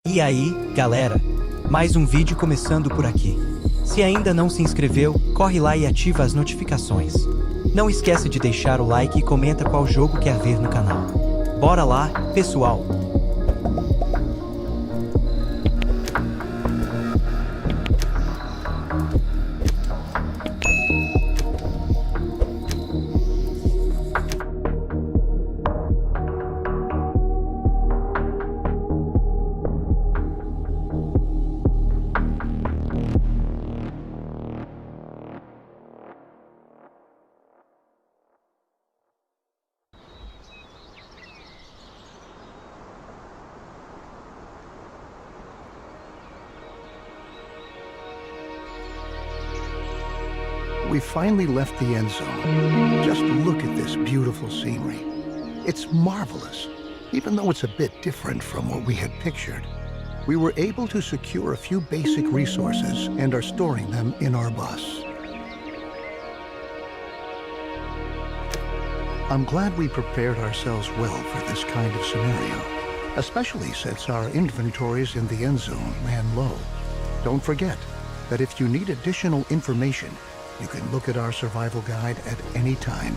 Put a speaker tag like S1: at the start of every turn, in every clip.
S1: E aí, galera? Mais um vídeo começando por aqui. Se ainda não se inscreveu, corre lá e ativa as notificações. Não esquece de deixar o like e comenta qual jogo quer ver no canal. Bora lá, pessoal!
S2: We finally left the Endzone. Just look at this beautiful scenery. It's marvelous, even though it's a bit different from what we had pictured. We were able to secure a few basic resources and are storing them in our bus. I'm glad we prepared ourselves well for this kind of scenario, especially since our inventories in the Endzone ran low. Don't forget that if you need additional information, you can look at our survival guide at any time.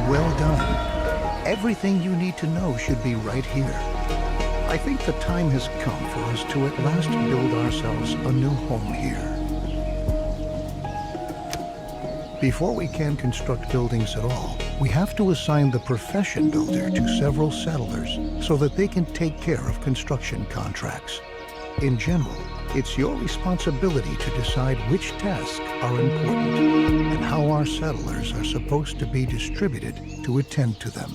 S2: Well done. Everything you need to know should be right here. I think the time has come for us to at last build ourselves a new home here. Before we can construct buildings at all, we have to assign the profession builder to several settlers so that they can take care of construction contracts. In general, it's your responsibility to decide which tasks are important and how our settlers are supposed to be distributed to attend to them.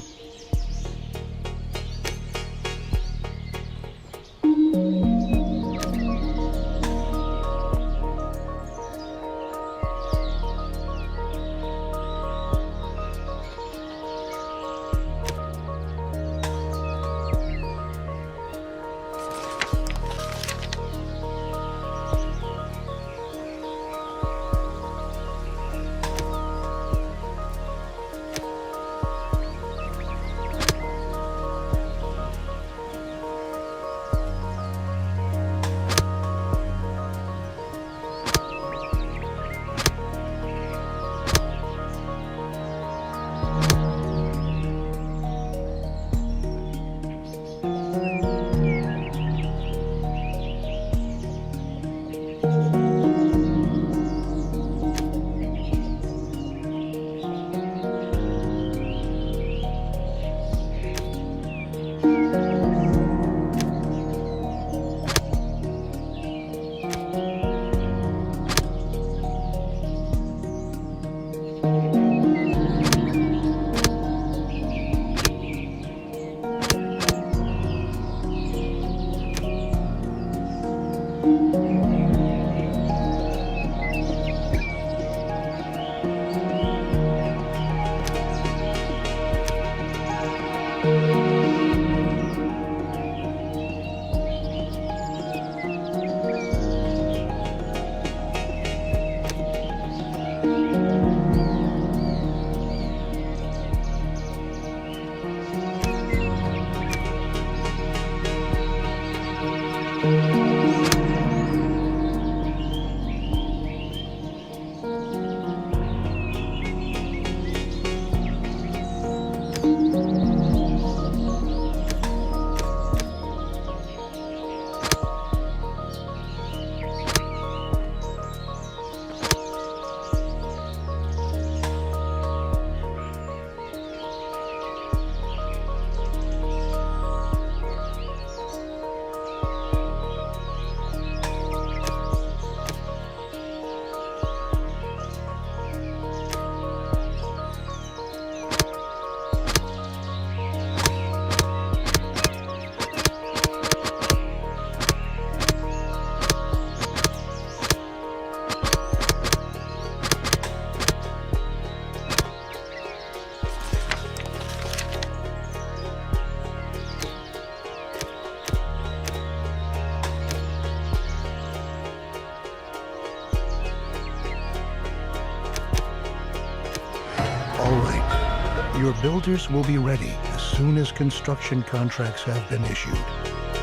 S2: Your builders will be ready as soon as construction contracts have been issued.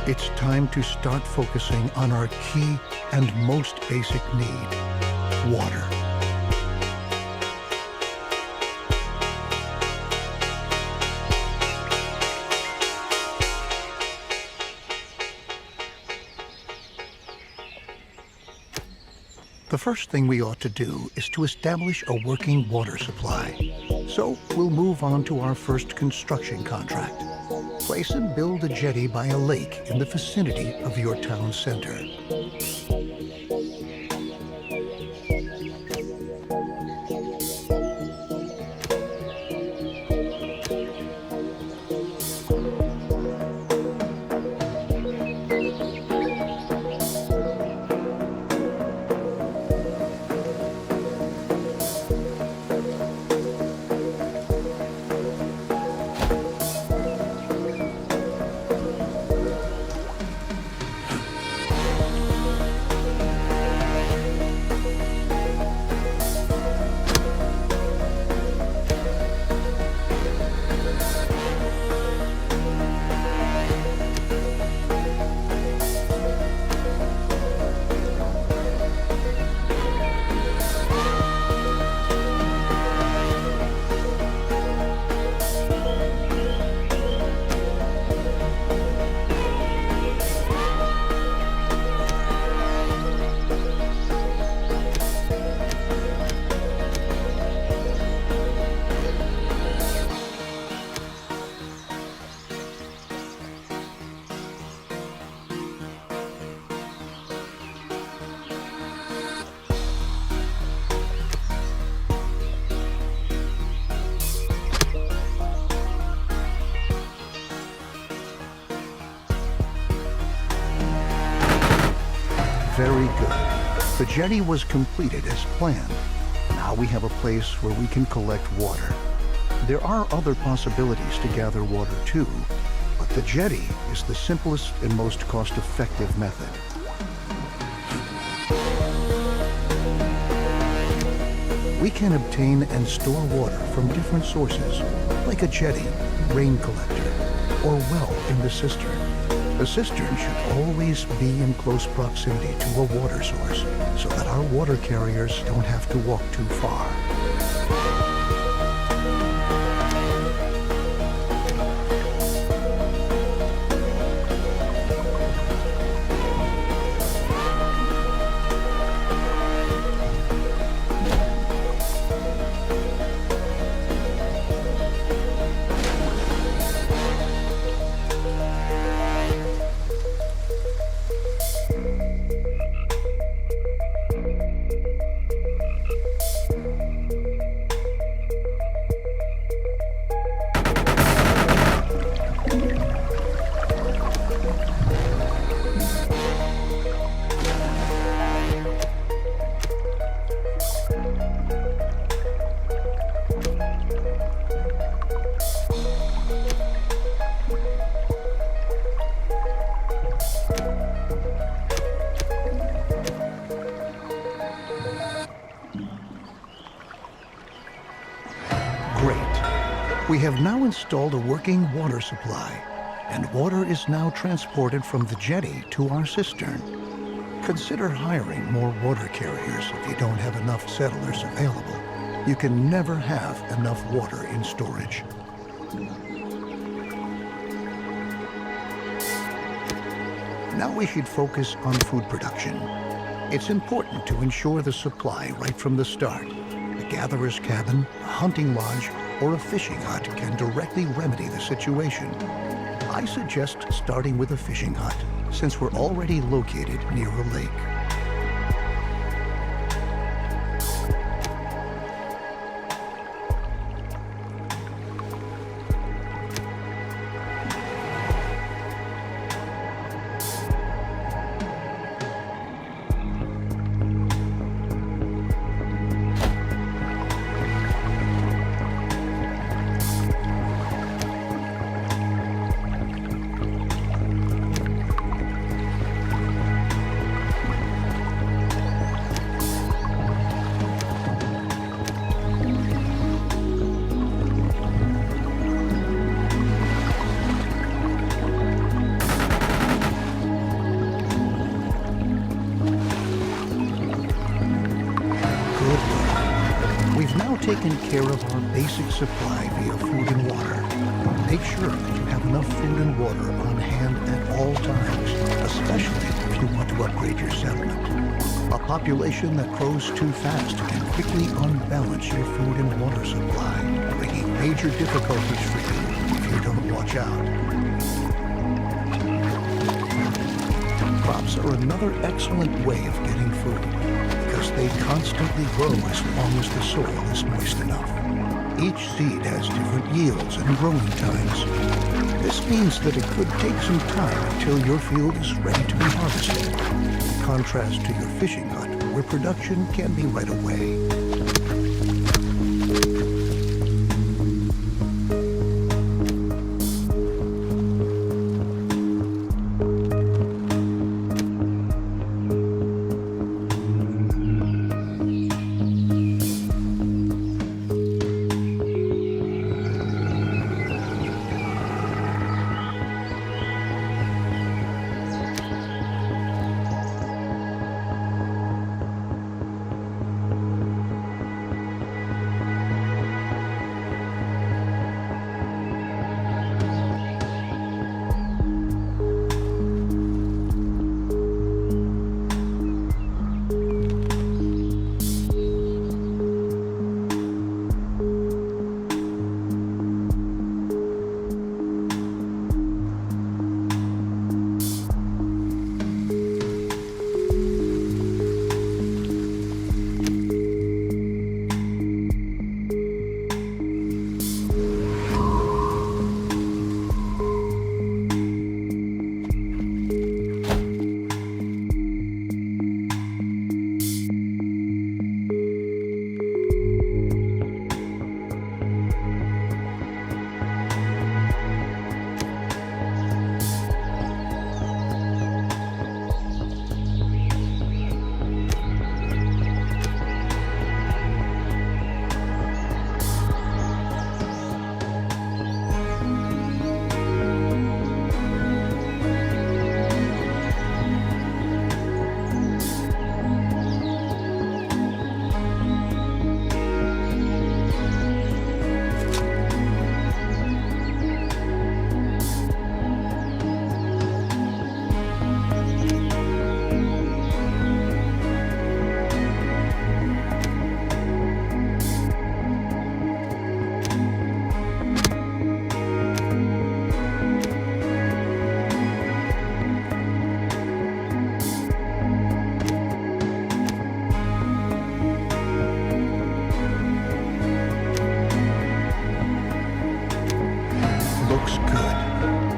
S2: It's time to start focusing on our key and most basic need, water. The first thing we ought to do is to establish a working water supply. So we'll move on to our first construction contract. Place and build a jetty by a lake in the vicinity of your town center. Very good. The jetty was completed as planned. Now we have a place where we can collect water. There are other possibilities to gather water too, but the jetty is the simplest and most cost-effective method. We can obtain and store water from different sources, like a jetty, rain collector, or well in the cistern. The cistern should always be in close proximity to a water source so that our water carriers don't have to walk too far. We have now installed a working water supply, and water is now transported from the jetty to our cistern. Consider hiring more water carriers if you don't have enough settlers available. You can never have enough water in storage. Now we should focus on food production. It's important to ensure the supply right from the start. A gatherer's cabin, a hunting lodge, or a fishing hut can directly remedy the situation. I suggest starting with a fishing hut, since we're already located near a lake. care of our basic supply via food and water. Make sure that you have enough food and water on hand at all times, especially if you want to upgrade your settlement. A population that grows too fast can quickly unbalance your food and water supply, bringing major difficulties for you if you don't watch out. Crops are another excellent way of getting food, because they constantly grow as long as the soil is moist enough. Each seed has different yields and growing times. This means that it could take some time until your field is ready to be harvested, in contrast to your fishing hut, where production can be right away.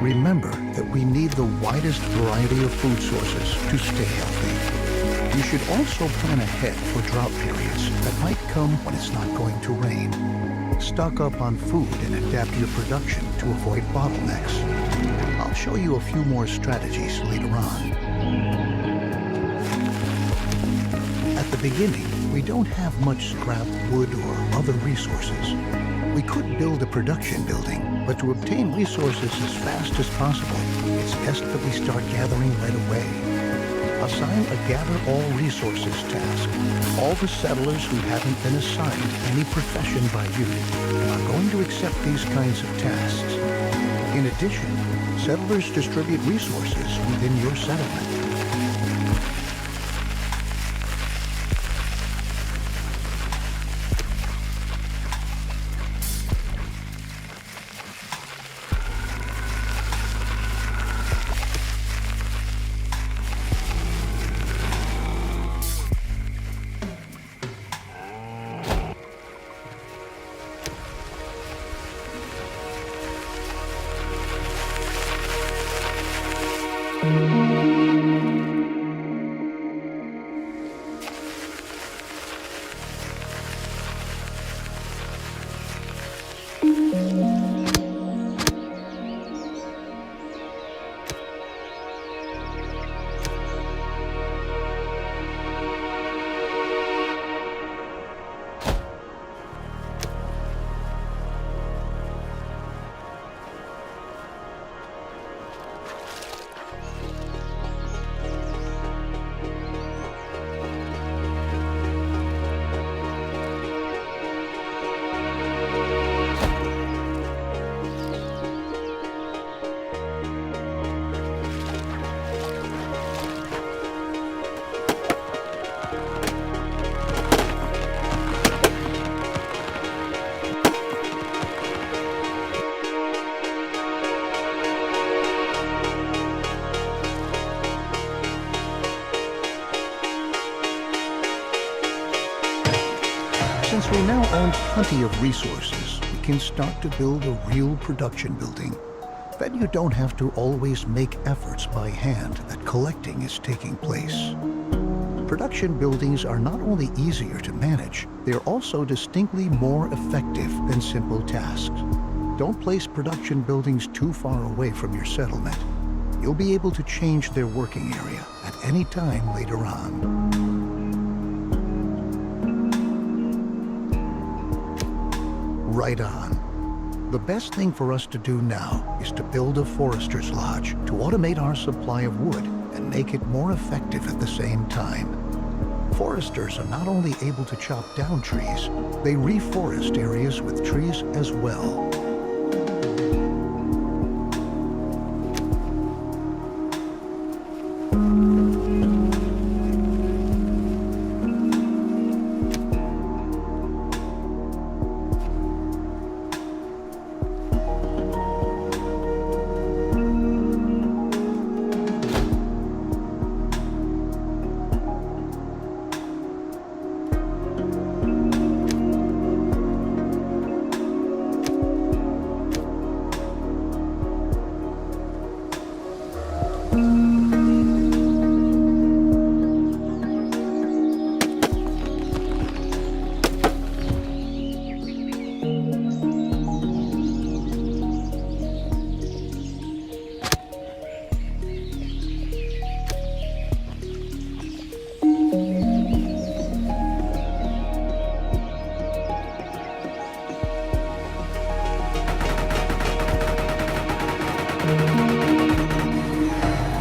S2: Remember that we need the widest variety of food sources to stay healthy. You should also plan ahead for drought periods that might come when it's not going to rain. Stock up on food and adapt your production to avoid bottlenecks. I'll show you a few more strategies later on. At the beginning, we don't have much scrap wood or other resources. We could build a production building, but to obtain resources as fast as possible, it's best that we start gathering right away. Assign a Gather All Resources task. All the settlers who haven't been assigned any profession by you are going to accept these kinds of tasks. In addition, settlers distribute resources within your settlement. own plenty of resources, we can start to build a real production building. Then you don't have to always make efforts by hand that collecting is taking place. Production buildings are not only easier to manage, they're also distinctly more effective than simple tasks. Don't place production buildings too far away from your settlement. You'll be able to change their working area at any time later on. Right on. The best thing for us to do now is to build a forester's lodge to automate our supply of wood and make it more effective at the same time. Foresters are not only able to chop down trees, they reforest areas with trees as well.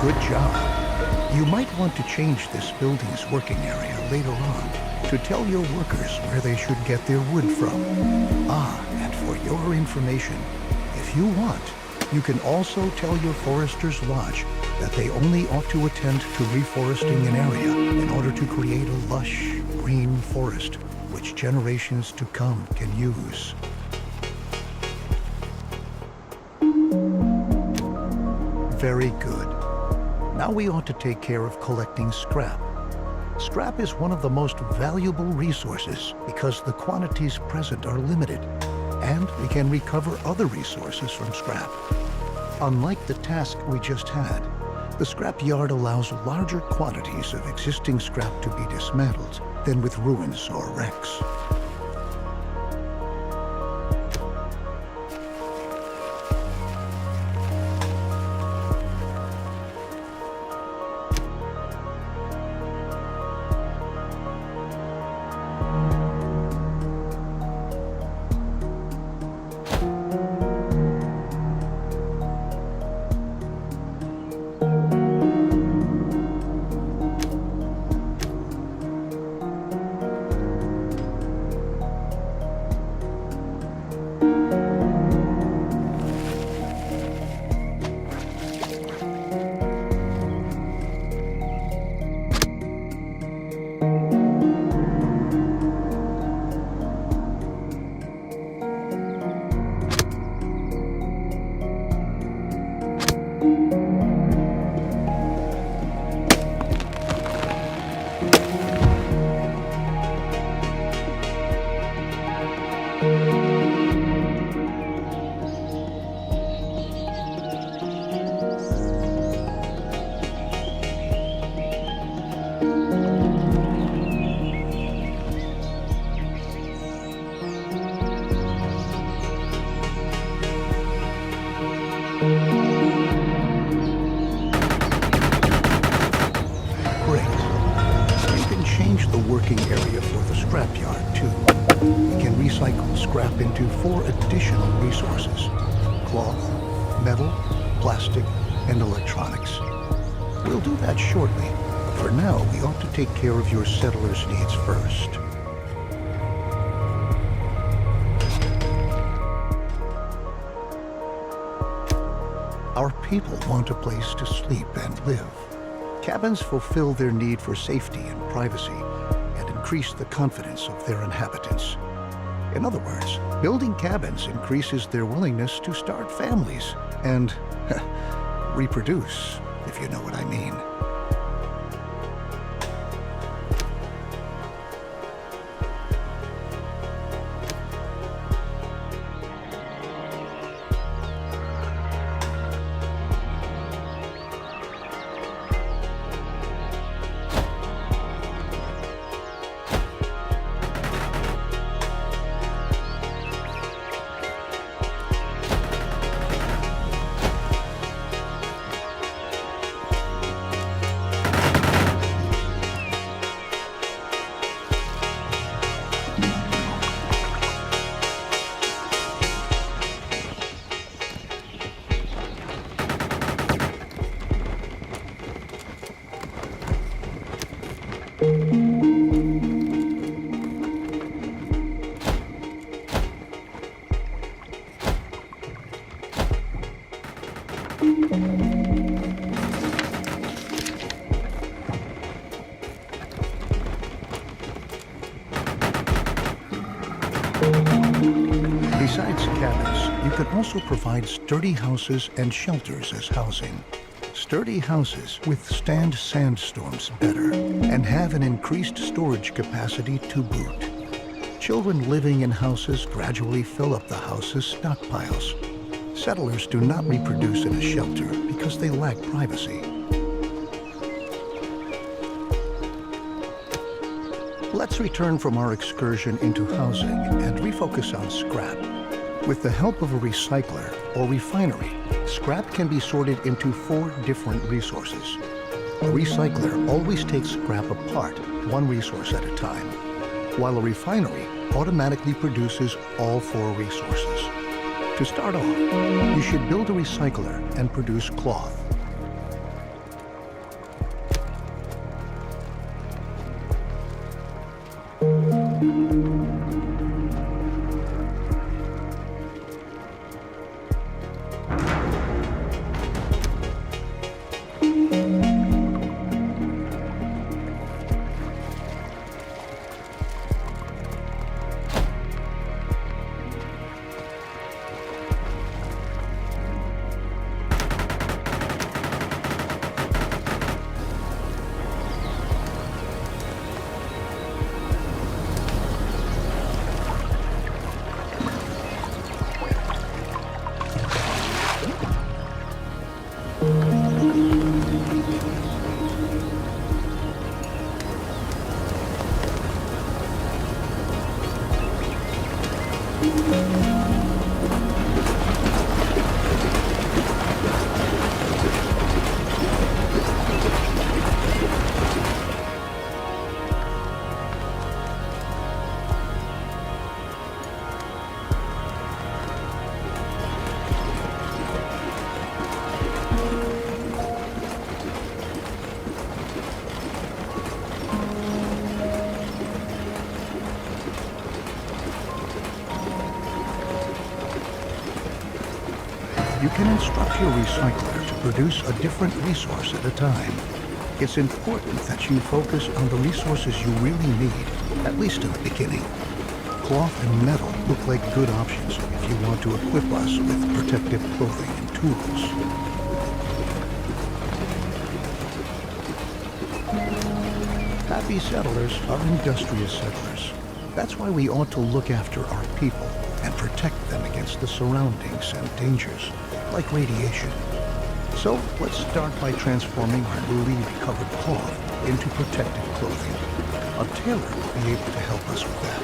S2: Good job. You might want to change this building's working area later on to tell your workers where they should get their wood from. And for your information, if you want, you can also tell your forester's lodge that they only ought to attend to reforesting an area in order to create a lush, green forest which generations to come can use. Very good. Now we ought to take care of collecting scrap. Scrap is one of the most valuable resources because the quantities present are limited, and we can recover other resources from scrap. Unlike the task we just had, the scrap yard allows larger quantities of existing scrap to be dismantled than with ruins or wrecks. Working area for the scrapyard, too. We can recycle scrap into 4 additional resources: cloth, metal, plastic, and electronics. We'll do that shortly, but for now we ought to take care of your settlers' needs first. Our people want a place to sleep and live. Cabins fulfill their need for safety and privacy, and increase the confidence of their inhabitants. In other words, building cabins increases their willingness to start families and reproduce, if you know what I mean. Besides cabins, you can also provide sturdy houses and shelters as housing. Sturdy houses withstand sandstorms better and have an increased storage capacity to boot. Children living in houses gradually fill up the house's stockpiles. Settlers do not reproduce in a shelter because they lack privacy. Let's return from our excursion into housing and refocus on scrap. With the help of a recycler or refinery, scrap can be sorted into 4 different resources. A recycler always takes scrap apart, one resource at a time, while a refinery automatically produces all 4 resources. To start off, you should build a recycler and produce cloth. You can instruct your recycler to produce a different resource at a time. It's important that you focus on the resources you really need, at least in the beginning. Cloth and metal look like good options if you want to equip us with protective clothing and tools. Happy settlers are industrious settlers. That's why we ought to look after our people and protect them against the surroundings and dangers, like radiation. So let's start by transforming our newly recovered cloth into protective clothing. A tailor will be able to help us with that.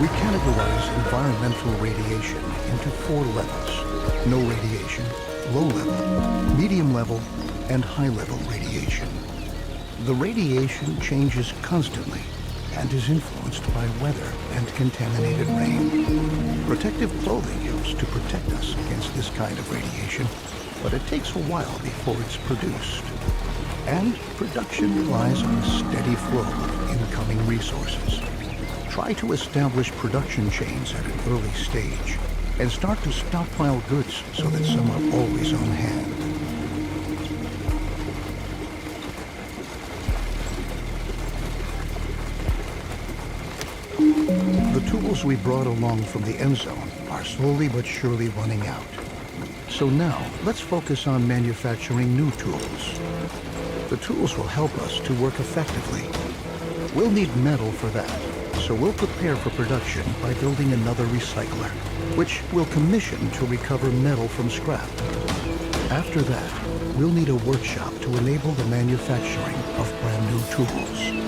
S2: We categorize environmental radiation into 4 levels: no radiation, low level, medium level, and high level radiation. The radiation changes constantly and is influenced by weather and contaminated rain. Protective clothing helps to protect us against this kind of radiation, but it takes a while before it's produced. And production relies on a steady flow of incoming resources. Try to establish production chains at an early stage and start to stockpile goods so that some are always on hand. The tools we brought along from the Endzone are slowly but surely running out. So now, let's focus on manufacturing new tools. The tools will help us to work effectively. We'll need metal for that, so we'll prepare for production by building another recycler, which we'll commission to recover metal from scrap. After that, we'll need a workshop to enable the manufacturing of brand new tools.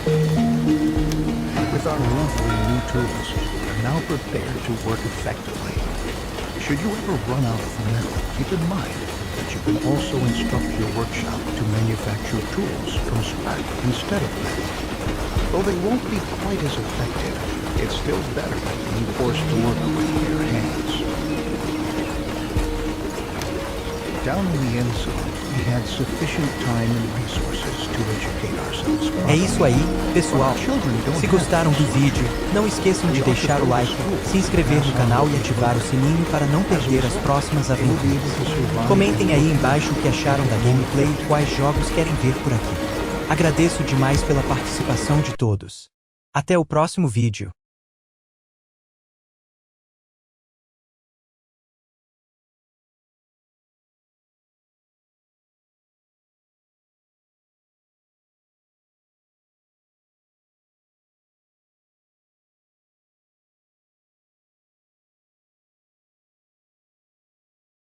S2: With our lovely new tools, we're now prepared to work effectively. Should you ever run out of metal, keep in mind that you can also instruct your workshop to manufacture tools from scrap instead of metal. Though they won't be quite as effective, it's still better than being forced to work with your hands. Down in the Endzone, we had sufficient time and resources to educate ourselves
S1: É isso aí, pessoal. Se gostaram do vídeo, não esqueçam de deixar o like, se inscrever no canal e ativar o sininho para não perder as próximas aventuras. Comentem aí embaixo o que acharam da gameplay e quais jogos querem ver por aqui. Agradeço demais pela participação de todos. Até o próximo vídeo.